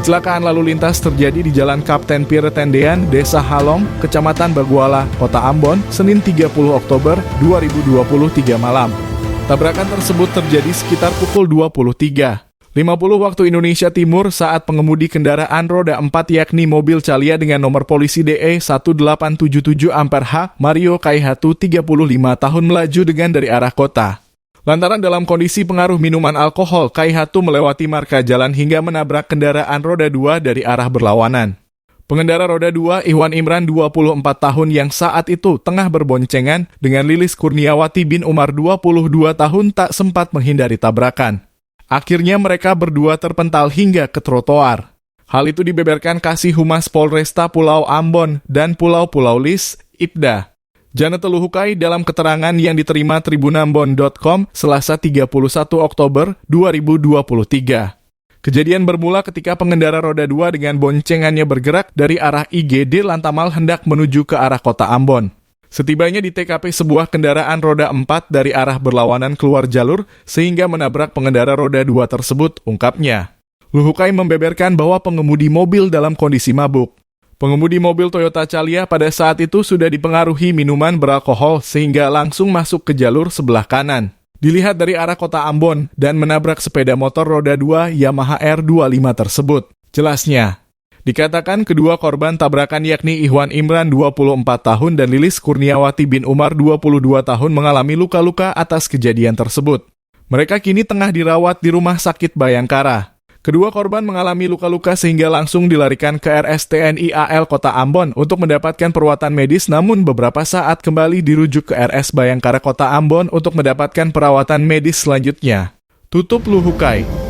Kecelakaan lalu lintas terjadi di Jalan Kapten Pire Tendean, Desa Halong, Kecamatan Baguala, Kota Ambon, Senin 30 Oktober 2023 malam. Tabrakan tersebut terjadi sekitar pukul 23.50 waktu Indonesia Timur saat pengemudi kendaraan roda 4 yakni mobil Calia dengan nomor polisi DE 1877 Ampere H, Mario Kaihatu 35 tahun melaju dengan dari arah kota. Lantaran dalam kondisi pengaruh minuman alkohol, Kaihatu melewati marka jalan hingga menabrak kendaraan roda 2 dari arah berlawanan. Pengendara roda 2, Ihwan Imran 24 tahun yang saat itu tengah berboncengan dengan Lilis Kurniawati bin Umar 22 tahun tak sempat menghindari tabrakan. Akhirnya mereka berdua terpental hingga ke trotoar. Hal itu dibeberkan Kasih Humas Polresta Pulau Ambon dan Pulau-Pulau Lis, Ibda Jana Teluhukai dalam keterangan yang diterima tribunambon.com Selasa 31 Oktober 2023. Kejadian bermula ketika pengendara roda 2 dengan boncengannya bergerak dari arah IGD Lantamal hendak menuju ke arah kota Ambon. Setibanya di TKP sebuah kendaraan roda 4 dari arah berlawanan keluar jalur sehingga menabrak pengendara roda 2 tersebut, ungkapnya. Luhukai membeberkan bahwa pengemudi mobil dalam kondisi mabuk. Pengemudi mobil Toyota Calia pada saat itu sudah dipengaruhi minuman beralkohol sehingga langsung masuk ke jalur sebelah kanan. Dilihat dari arah kota Ambon dan menabrak sepeda motor roda 2 Yamaha R25 tersebut. Jelasnya, dikatakan kedua korban tabrakan yakni Ihwan Imran 24 tahun dan Lilis Kurniawati bin Umar 22 tahun mengalami luka-luka atas kejadian tersebut. Mereka kini tengah dirawat di Rumah Sakit Bayangkara. Kedua korban mengalami luka-luka sehingga langsung dilarikan ke RSTNI AL Kota Ambon untuk mendapatkan perawatan medis, namun beberapa saat kembali dirujuk ke RS Bayangkara Kota Ambon untuk mendapatkan perawatan medis selanjutnya. Tutup Luhukai.